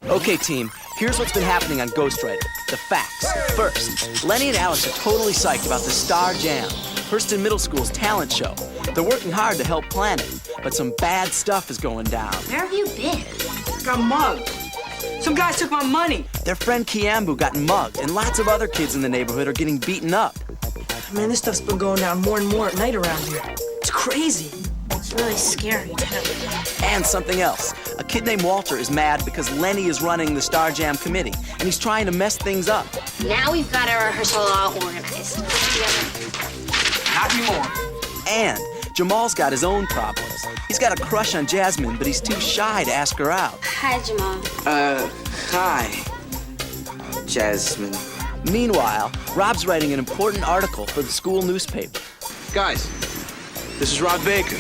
Okay, team, here's what's been happening on Ghostwriter. The facts. First, Lenny and Alex are totally psyched about the Star Jam, Hurston Middle School's talent show. They're working hard to help plan it, but some bad stuff is going down. Where have you been? Got mugged. Some guys took my money. Their friend Kiambu got mugged, and lots of other kids in the neighborhood are getting beaten up. Man, this stuff's been going down more and more at night around here. It's crazy. It's really scary, too. And something else. A kid named Walter is mad because Lenny is running the Star Jam committee, and he's trying to mess things up. Now we've got our rehearsal all organized. Not anymore. And Jamal's got his own problems. He's got a crush on Jasmine, but he's too shy to ask her out. Hi, Jamal. Hi, Jasmine. Meanwhile, Rob's writing an important article for the school newspaper. Guys, this is Rob Baker.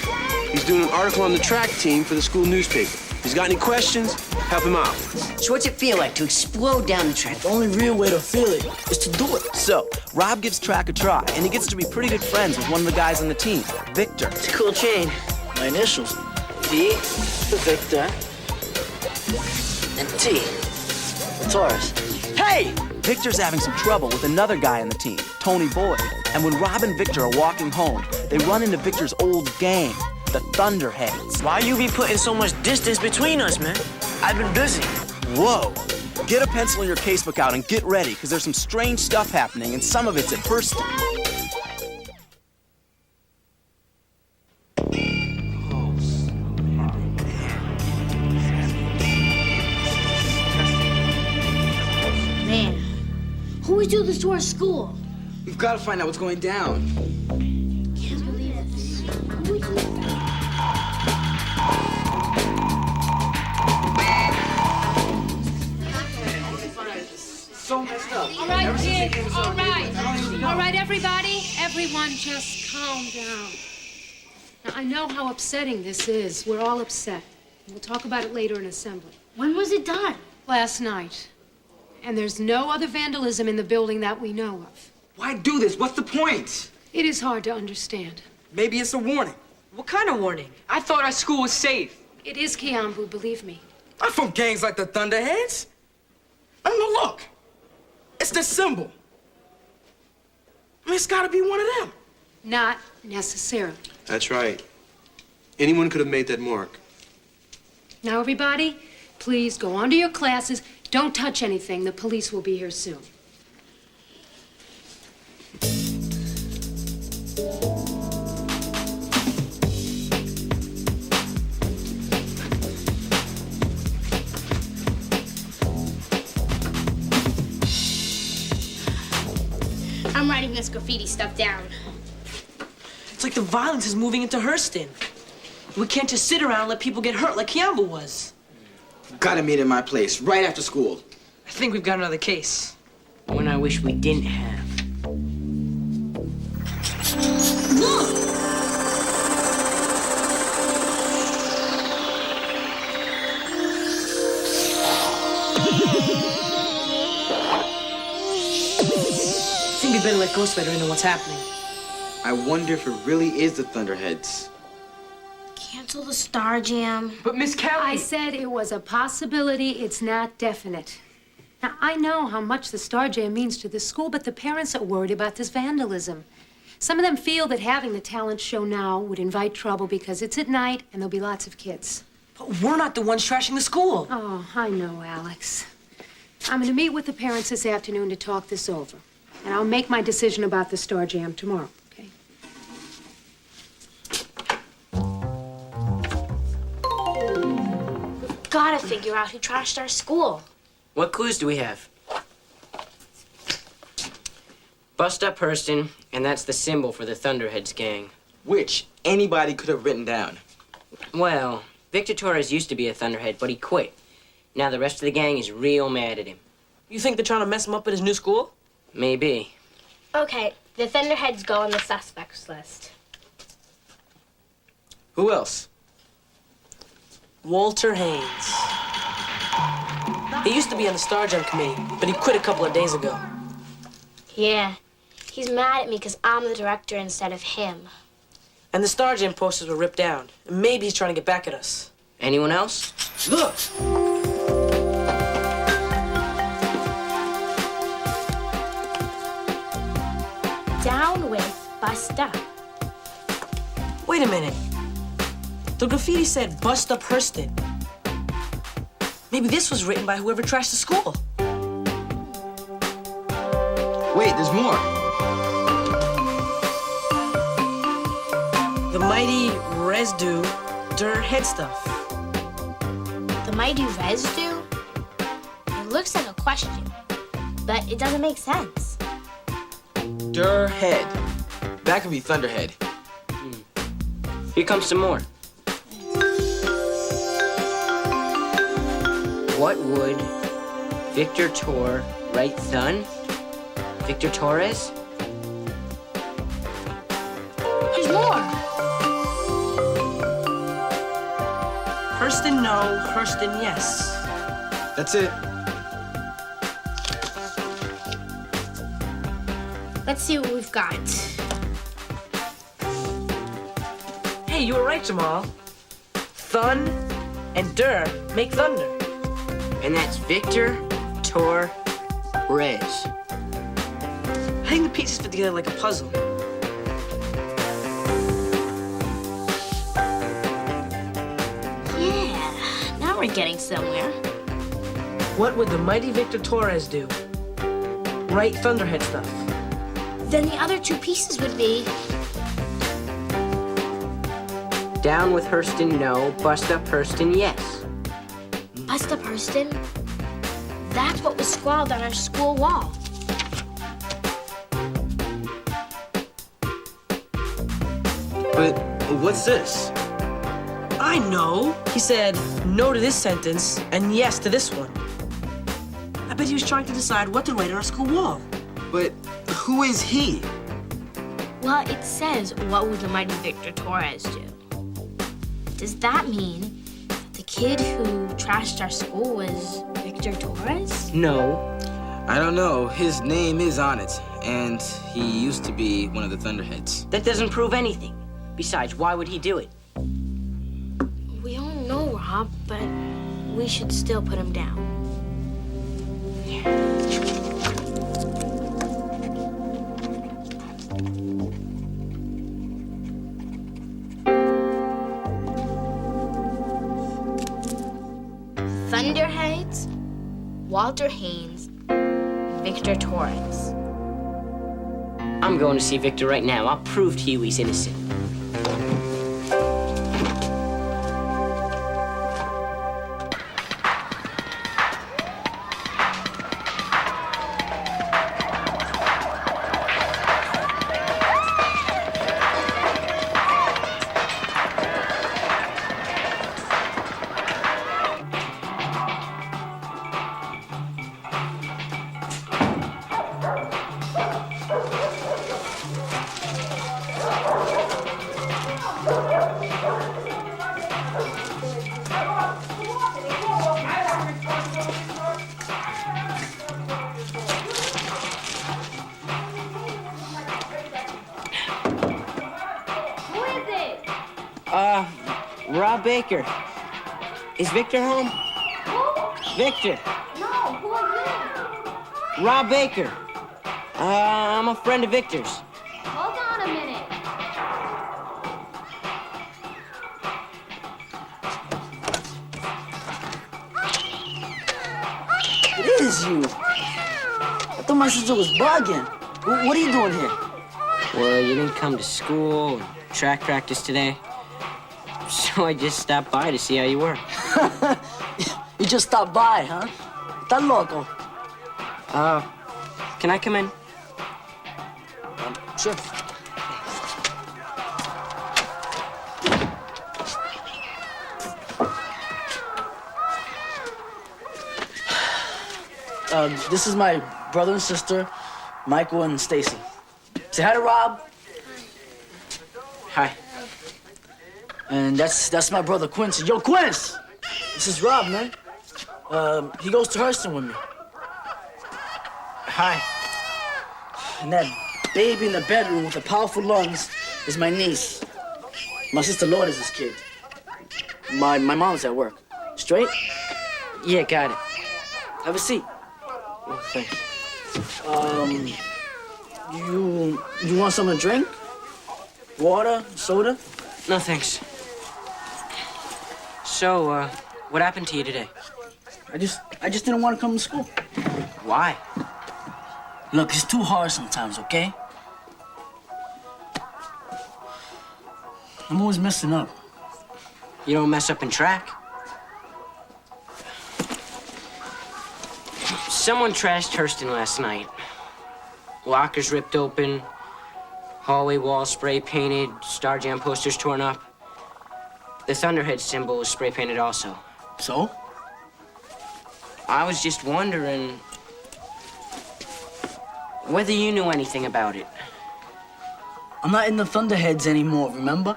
He's doing an article on the track team for the school newspaper. If he's got any questions, help him out. So what's it feel like to explode down the track? The only real way to feel it is to do it. So, Rob gives track a try, and he gets to be pretty good friends with one of the guys on the team, Victor. It's a cool chain. My initials. V for Victor. And T for Torres. Hey! Victor's having some trouble with another guy on the team, Tony Boyd. And when Rob and Victor are walking home, they run into Victor's old gang, the Thunderheads. Why you be putting so much distance between us, man? I've been busy. Whoa! Get a pencil in your casebook out and get ready, because there's some strange stuff happening, and some of it's at Hurston. Man, who would do this to our school? We've got to find out what's going down. Can't believe this. Who would do that? So messed up. All right, kids, all right. All right, everybody, everyone just calm down. Now, I know how upsetting this is. We're all upset. We'll talk about it later in assembly. When was it done? Last night. And there's no other vandalism in the building that we know of. Why do this? What's the point? It is hard to understand. Maybe it's a warning. What kind of warning? I thought our school was safe. It is Kiambu, believe me. I'm from gangs like the Thunderheads. I mean, look. It's the symbol. I mean, it's got to be one of them. Not necessarily. That's right. Anyone could have made that mark. Now, everybody, please go on to your classes. Don't touch anything. The police will be here soon. I'm writing this graffiti stuff down. It's like the violence is moving into Hurston. We can't just sit around and let people get hurt like Kiambu was. Gotta meet at my place right after school. I think we've got another case. One I wish we didn't have. I think we better let Ghostwriter know what's happening. I wonder if it really is the Thunderheads. Cancel the Star Jam. But Miss Kelly... I said it was a possibility. It's not definite. Now, I know how much the Star Jam means to this school, but the parents are worried about this vandalism. Some of them feel that having the talent show now would invite trouble because it's at night and there'll be lots of kids. But we're not the ones trashing the school. Oh, I know, Alex. I'm going to meet with the parents this afternoon to talk this over. And I'll make my decision about the Star Jam tomorrow, okay? We've got to figure out who trashed our school. What clues do we have? Bust up Hurston, and that's the symbol for the Thunderheads gang. Which anybody could have written down. Well, Victor Torres used to be a Thunderhead, but he quit. Now the rest of the gang is real mad at him. You think they're trying to mess him up at his new school? Maybe. Okay, the Thunderheads go on the suspects list. Who else? Walter Haynes. He used to be on the Star Jam committee, but he quit a couple of days ago. Yeah, he's mad at me because I'm the director instead of him. And the Star Jam posters were ripped down. And maybe he's trying to get back at us. Anyone else? Look! messed up. Wait a minute. The graffiti said, "Bust up Hurston." Maybe this was written by whoever trashed the school. Wait, there's more. The mighty residue, der head stuff. The mighty residue? It looks like a question, but it doesn't make sense. Der head. That could be Thunderhead. Here comes some more. What would Victor Torres write son? Victor Torres? There's more. Hurston no, Hurston yes. That's it. Let's see what we've got. Hey, you were right, Jamal. Thun and der make thunder. And that's Victor Torres. I think the pieces fit together like a puzzle. Yeah, now we're getting somewhere. What would the mighty Victor Torres do? Write Thunderhead stuff. Then the other two pieces would be Down with Hurston, no. Bust up Hurston, yes. bust up Hurston. That's what was scrawled on our school wall. But what's this? I know. He said no to this sentence and yes to this one. I bet he was trying to decide what to write on our school wall. But who is he? Well, it says, what would the mighty Victor Torres do? Does that mean the kid who trashed our school was Victor Torres? No. I don't know. His name is on it, and he used to be one of the Thunderheads. That doesn't prove anything. Besides, why would he do it? We don't know, Rob, but we should still put him down. Thunderheads, Walter Haynes, Victor Torres. I'm going to see Victor right now. I'll prove to you he's innocent. Rob Baker. Is Victor home? Who? Victor. No, who are you? Rob Baker. I'm a friend of Victor's. Hold on a minute. It is you. I thought my sister was bugging. What are you doing here? Well, you didn't come to school, track practice today. So I just stopped by to see how you were. You just stopped by, huh? Está loco. Can I come in? Sure. This is my brother and sister, Michael and Stacy. Say hi to Rob. Hi. And that's my brother Quincy. Yo, Quince! This is Rob, man. He goes to Hurston with me. Hi. And that baby in the bedroom with the powerful lungs is my niece. My sister Lourdes is this kid. My mom's at work. Straight? Yeah, got it. Have a seat. Oh, thanks. You want something to drink? Water? Soda? No, thanks. So, what happened to you today? I just didn't want to come to school. Why? Look, it's too hard sometimes, okay? I'm always messing up. You don't mess up in track? Someone trashed Hurston last night. Lockers ripped open, hallway walls spray painted, Star Jam posters torn up. The Thunderhead symbol was spray painted also. So? I was just wondering whether you knew anything about it. I'm not in the Thunderheads anymore, remember?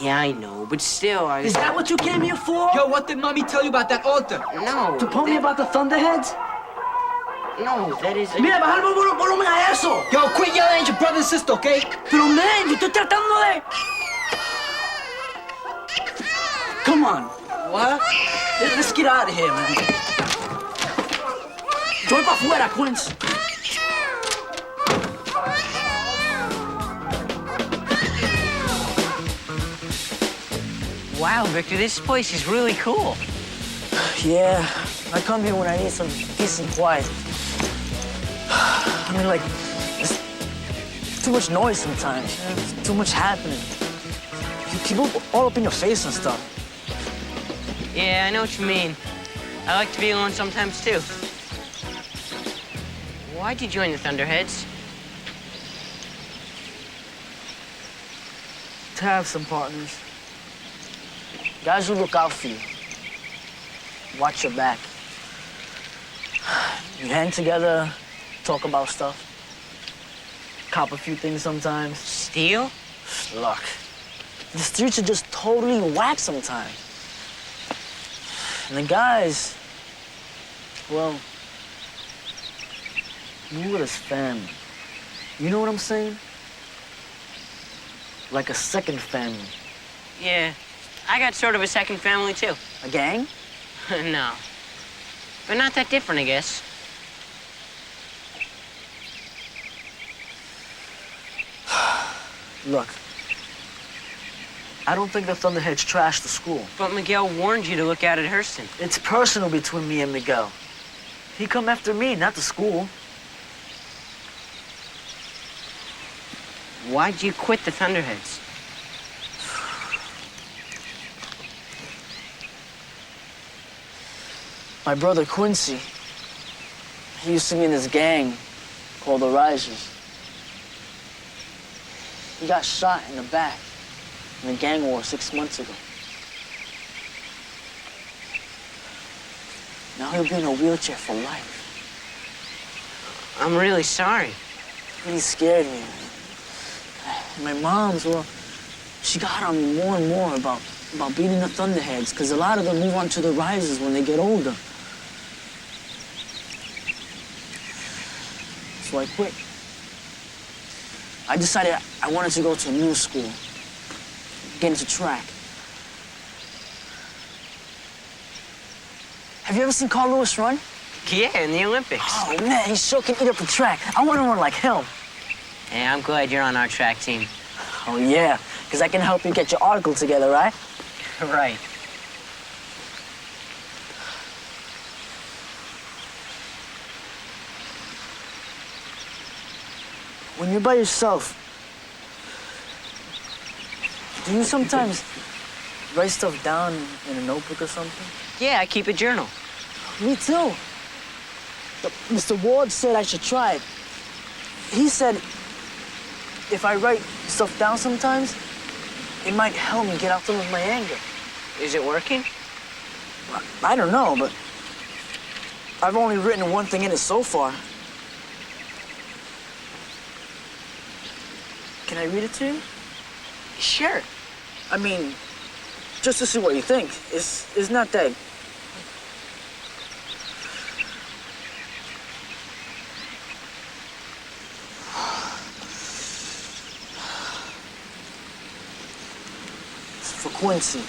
Yeah, I know, but still, Is that what you came here for? Yo, what did Mommy tell you about that altar? No. To tell me about the Thunderheads? No, that is... Mira, bajar el volumen a eso! Yo, quit yelling at your brother and sister, okay? Pero, man, yo estoy tratando de... Come on. What? Let's get out of here, man. Yo voy pa' afuera, Quince. Wow, Victor, this place is really cool. Yeah, I come here when I need some peace and quiet. I mean, like, it's too much noise sometimes. You know? There's too much happening. People all up in your face and stuff. Yeah, I know what you mean. I like to be alone sometimes, too. Why'd you join the Thunderheads? To have some partners. Guys who look out for you. Watch your back. You hang together, talk about stuff. Cop a few things sometimes. Steal? Look, the streets are just totally whack sometimes. And the guys, well, you with his family. You know what I'm saying? Like a second family. Yeah, I got sort of a second family, too. A gang? No. But not that different, I guess. Look, I don't think the Thunderheads trashed the school. But Miguel warned you to look out at Hurston. It's personal between me and Miguel. He come after me, not the school. Why'd you quit the Thunderheads? My brother Quincy, he used to be in this gang called the Risers. He got shot in the back in a gang war 6 months ago. Now he'll be in a wheelchair for life. I'm really sorry. It really scared me. My mom's, well, she got on me more and more about beating the Thunderheads, because a lot of them move on to the Risers when they get older. So I quit. I decided I wanted to go to a new school, get into track. Have you ever seen Carl Lewis run? Yeah, in the Olympics. Oh, man, he sure can eat up the track. I want to run like him. Hey, I'm glad you're on our track team. Oh, yeah, because I can help you get your article together, right? Right. When you're by yourself, do you sometimes write stuff down in a notebook or something? Yeah, I keep a journal. Me too. But Mr. Ward said I should try it. He said if I write stuff down sometimes, it might help me get out some of my anger. Is it working? I don't know, but I've only written one thing in it so far. Can I read it to you? Sure. I mean, just to see what you think. It's not that. It's for Quincy.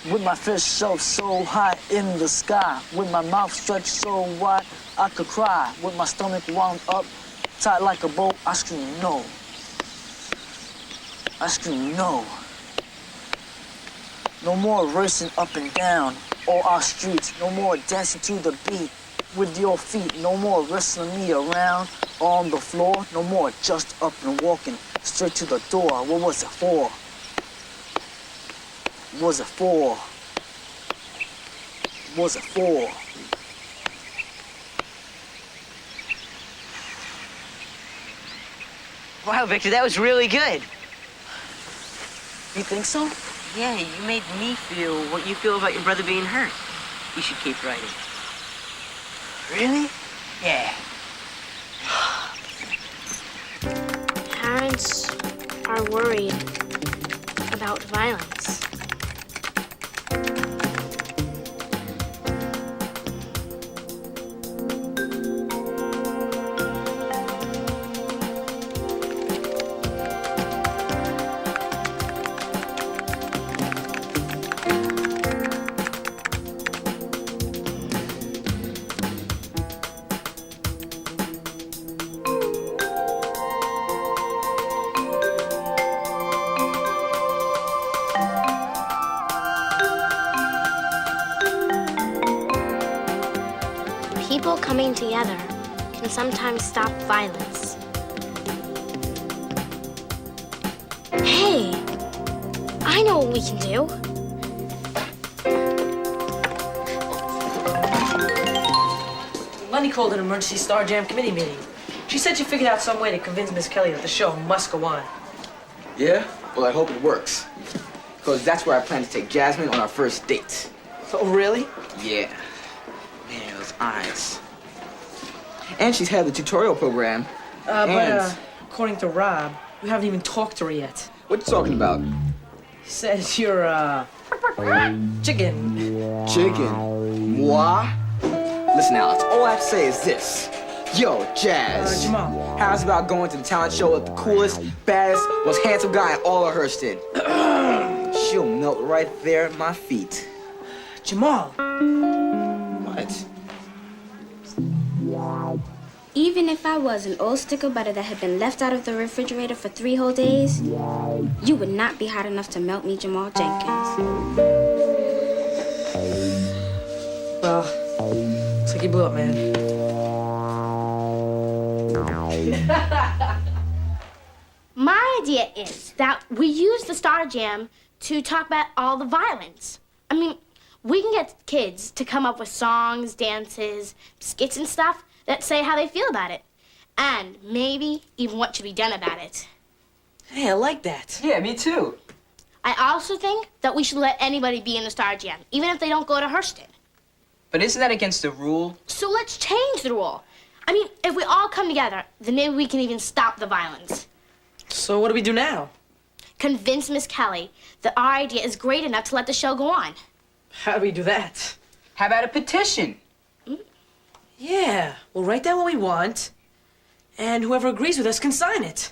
With my fist shoved so high in the sky. With my mouth stretched so wide I could cry. With my stomach wound up tight like a bow, I scream no. I scream no. No more racing up and down all our streets. No more dancing to the beat with your feet. No more wrestling me around on the floor. No more just up and walking straight to the door. What was it for? What was it for? What was it for? Wow, Victor, that was really good. You think so? Yeah, you made me feel what you feel about your brother being hurt. You should keep writing. Really? Yeah. Parents are worried about violence. People coming together can sometimes stop violence. Hey, I know what we can do. Lenny called an emergency Star Jam committee meeting. She said she figured out some way to convince Miss Kelly that the show must go on. Yeah? Well, I hope it works. Because that's where I plan to take Jasmine on our first date. Oh, really? Yeah. Man, those eyes. And she's head of the tutorial program. But according to Rob, we haven't even talked to her yet. What you talking about? He says you're, chicken. Chicken. Moi? Listen, Alex, all I have to say is this. Yo, Jazz. Jamal. How's about going to the talent show with the coolest, baddest, most handsome guy in all of Hurston? She'll melt right there at my feet. Jamal. What? Even if I was an old stick of butter that had been left out of the refrigerator for 3 whole days, you would not be hot enough to melt me, Jamal Jenkins. Well, looks like you blew up, man. My idea is that we use the Star Jam to talk about all the violence. I mean, we can get kids to come up with songs, dances, skits and stuff that say how they feel about it. And maybe even what should be done about it. Hey, I like that. Yeah, me too. I also think that we should let anybody be in the Star Jam, even if they don't go to Hurston. But isn't that against the rule? So let's change the rule. I mean, if we all come together, then maybe we can even stop the violence. So what do we do now? Convince Miss Kelly that our idea is great enough to let the show go on. How do we do that? How about a petition? Yeah, we'll write down what we want, and whoever agrees with us can sign it.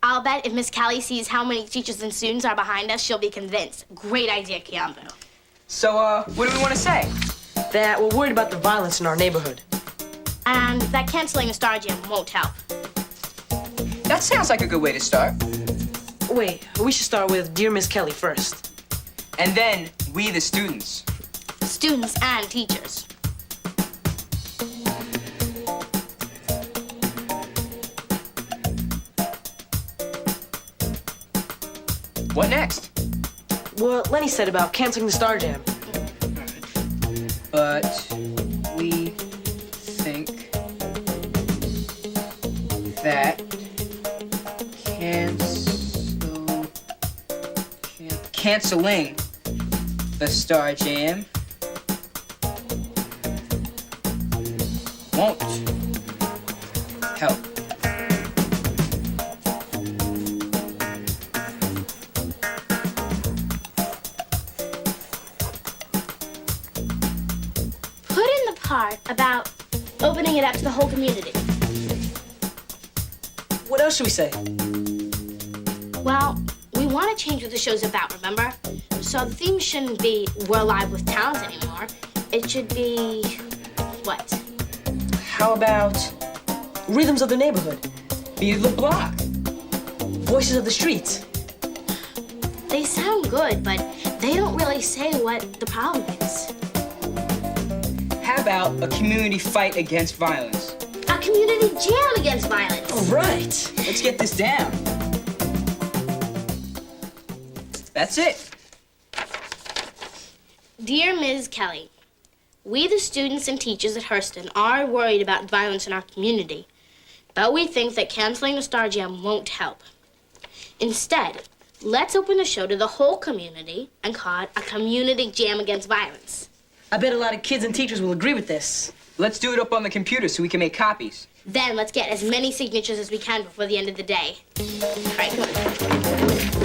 I'll bet if Miss Kelly sees how many teachers and students are behind us, she'll be convinced. Great idea, Kiambu. So, what do we want to say? That we're worried about the violence in our neighborhood. And that canceling the Star Jam won't help. That sounds like a good way to start. Wait, we should start with Dear Miss Kelly first. And then, we the students. Students and teachers. What next? What Lenny said about canceling the Star Jam. But we think that canceling the Star Jam won't help. Part about opening it up to the whole community. What else should we say? Well, we want to change what the show's about, remember? So the theme shouldn't be We're Alive with Towns anymore. It should be... what? How about rhythms of the neighborhood? Beat of the block? Voices of the streets? They sound good, but they don't really say what the problem is. How about a community fight against violence? A community jam against violence. All right. Let's get this down. That's it. Dear Ms. Kelly, we, the students and teachers at Hurston, are worried about violence in our community, but we think that canceling the Star Jam won't help. Instead, let's open the show to the whole community and call it a community jam against violence. I bet a lot of kids and teachers will agree with this. Let's do it up on the computer so we can make copies. Then let's get as many signatures as we can before the end of the day. All right, come on.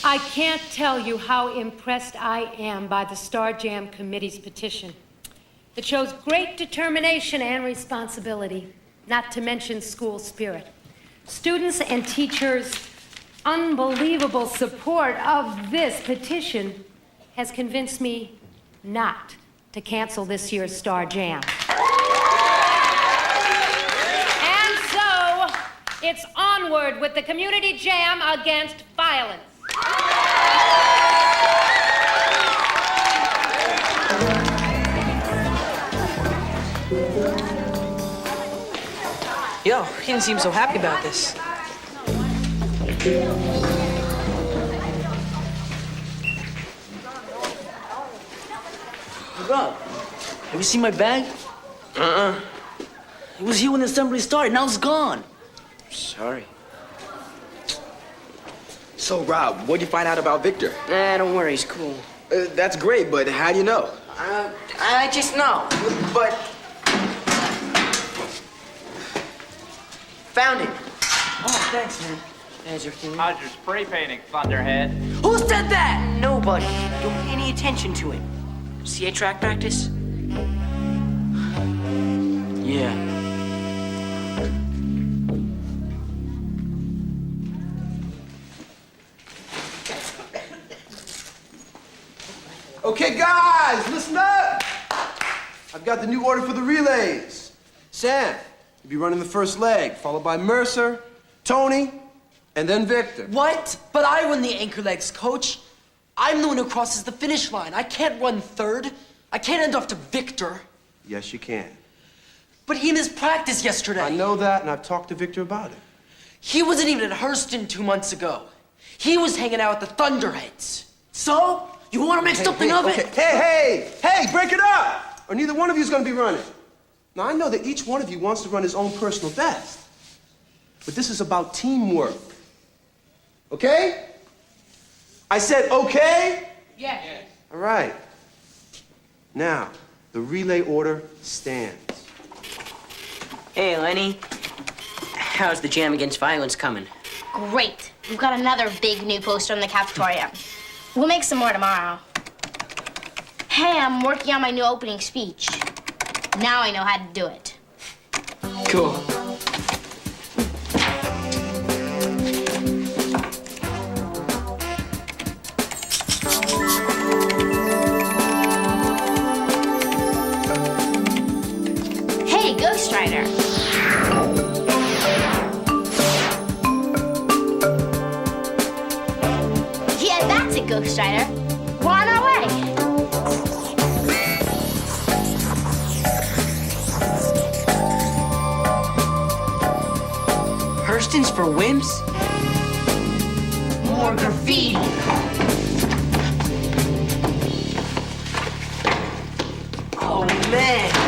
I can't tell you how impressed I am by the Star Jam Committee's petition. It shows great determination and responsibility, not to mention school spirit. Students and teachers' unbelievable support of this petition has convinced me not to cancel this year's Star Jam. And so, it's onward with the community jam against violence. Yo, he didn't seem so happy about this. Rob, have you seen my bag? It was here when the assembly started, now it's gone. Sorry. So, Rob, what'd you find out about Victor? Don't worry, he's cool. That's great, but how do you know? I just know. But... Found it. Oh, thanks, man. There's everything. How's your spray painting, Thunderhead? Who said that? Nobody. Don't pay any attention to it. See at track practice? Yeah. Okay, guys, listen up. I've got the new order for the relays. Sam, you'll be running the first leg, followed by Mercer, Tony, and then Victor. What? But I run the anchor legs, Coach. I'm the one who crosses the finish line. I can't run third. I can't end off to Victor. Yes, you can. But he missed practice yesterday. I know that, and I've talked to Victor about it. He wasn't even at Hurston 2 months ago. He was hanging out with the Thunderheads. So, you want to make something of it? Hey, break it up! Or neither one of you is going to be running. Now, I know that each one of you wants to run his own personal best. But this is about teamwork. Okay? I said okay? Yes. All right. Now, the relay order stands. Hey, Lenny. How's the jam against violence coming? Great. We've got another big new poster in the cafeteria. We'll make some more tomorrow. Hey, I'm working on my new opening speech. Now I know how to do it. Cool. Hey, Ghostwriter. Hurstons for wimps? More graffiti. Oh, man.